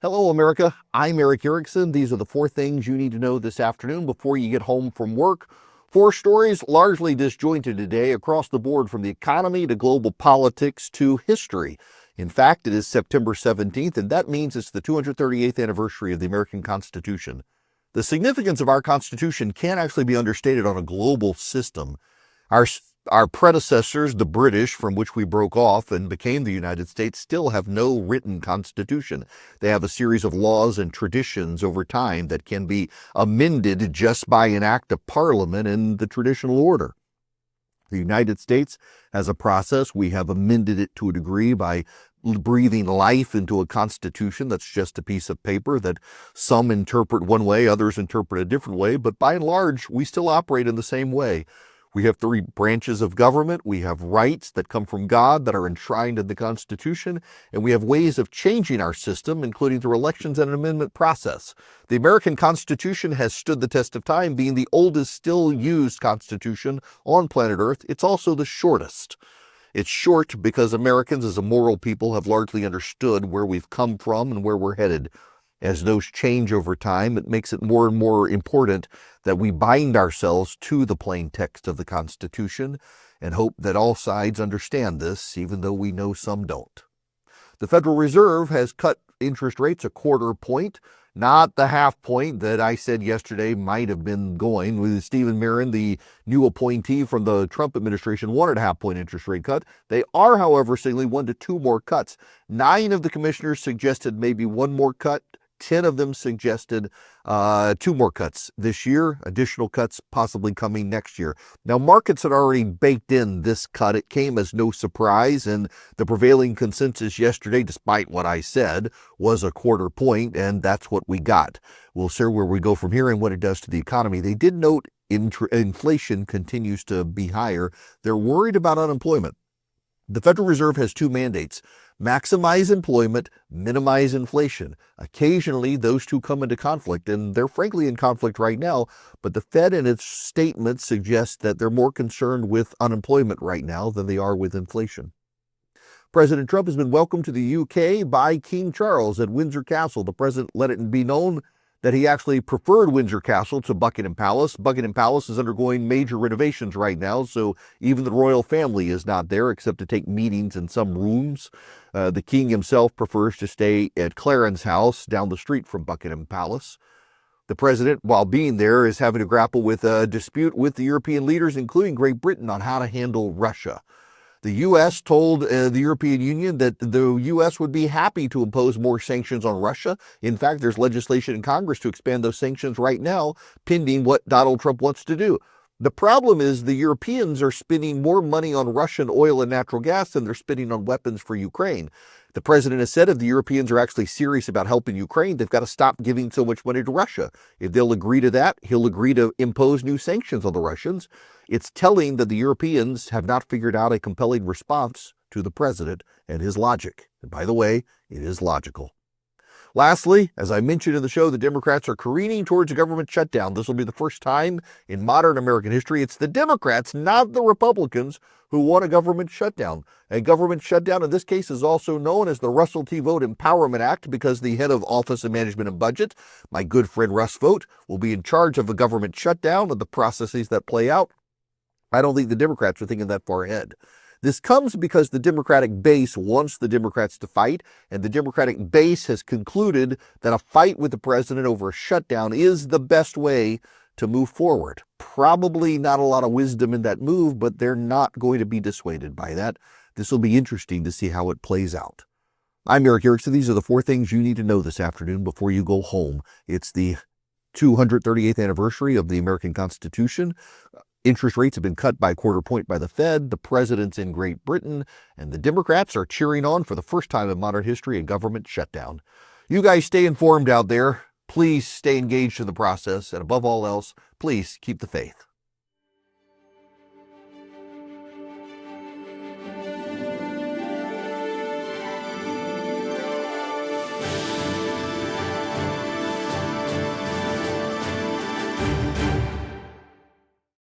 Hello, America. I'm Erick Erickson. These are the 4 things you need to know this afternoon before you get home from work. 4 stories largely disjointed today across the board, from the economy to global politics to history. In fact, it is September 17th, and that means it's the 238th anniversary of the American Constitution. The significance of our Constitution can't actually be understated on a global system. Our predecessors, the British, from which we broke off and became the United States, still have no written constitution. They have a series of laws and traditions over time that can be amended just by an act of Parliament in the traditional order. The United States has a process. We have amended it to a degree by breathing life into a constitution that's just a piece of paper that some interpret one way, others interpret a different way, but by and large, we still operate in the same way. We have 3 branches of government. We have rights that come from God that are enshrined in the Constitution, and we have ways of changing our system, including through elections and an amendment process. The American Constitution has stood the test of time, being the oldest still used Constitution on planet Earth. It's also the shortest. It's short because Americans, as a moral people, have largely understood where we've come from and where we're headed. As those change over time, it makes it more and more important that we bind ourselves to the plain text of the Constitution and hope that all sides understand this, even though we know some don't. The Federal Reserve has cut interest rates 1/4 point, not the 1/2 point that I said yesterday might have been going. With Stephen Barron, the new appointee from the Trump administration, wanted a 1/2 point interest rate cut. They are, however, signaling 1 to 2 more cuts. 9 of the commissioners suggested maybe 1 more cut. 10 of them suggested 2 more cuts this year, additional cuts possibly coming next year. Now, markets had already baked in this cut. It came as no surprise, and the prevailing consensus yesterday, despite what I said, was 1/4 point, and that's what we got. We'll see where we go from here and what it does to the economy. They did note inflation continues to be higher. They're worried about unemployment. The Federal Reserve has 2 mandates: maximize employment, minimize inflation. Occasionally, those 2 come into conflict, and they're frankly in conflict right now, but the Fed in its statement suggests that they're more concerned with unemployment right now than they are with inflation. President Trump has been welcomed to the UK by King Charles at Windsor Castle. The president let it be known that he actually preferred Windsor Castle to Buckingham Palace. Buckingham Palace is undergoing major renovations right now, so even the royal family is not there except to take meetings in some rooms. The king himself prefers to stay at Clarence House down the street from Buckingham Palace. The president, while being there, is having to grapple with a dispute with the European leaders, including Great Britain, on how to handle Russia. The U.S. told the European Union that the U.S. would be happy to impose more sanctions on Russia. In fact, there's legislation in Congress to expand those sanctions right now, pending what Donald Trump wants to do. The problem is the Europeans are spending more money on Russian oil and natural gas than they're spending on weapons for Ukraine. The president has said if the Europeans are actually serious about helping Ukraine, they've got to stop giving so much money to Russia. If they'll agree to that, he'll agree to impose new sanctions on the Russians. It's telling that the Europeans have not figured out a compelling response to the president and his logic. And by the way, it is logical. Lastly, as I mentioned in the show, the Democrats are careening towards a government shutdown. This will be the first time in modern American history it's the Democrats, not the Republicans, who want a government shutdown. A government shutdown in this case is also known as the Russell T. Vogt Empowerment Act, because the head of Office of Management and Budget, my good friend Russ Vogt, will be in charge of a government shutdown and the processes that play out. I don't think the Democrats are thinking that far ahead. This comes because the Democratic base wants the Democrats to fight, and the Democratic base has concluded that a fight with the president over a shutdown is the best way to move forward. Probably not a lot of wisdom in that move, but they're not going to be dissuaded by that. This will be interesting to see how it plays out. I'm Erick Erickson. These are the 4 things you need to know this afternoon before you go home. It's the 238th anniversary of the American Constitution. Interest rates have been cut by 1/4 point by the Fed. The president's in Great Britain, and the Democrats are cheering on for the first time in modern history a government shutdown. You guys stay informed out there. Please stay engaged in the process, and above all else, please keep the faith.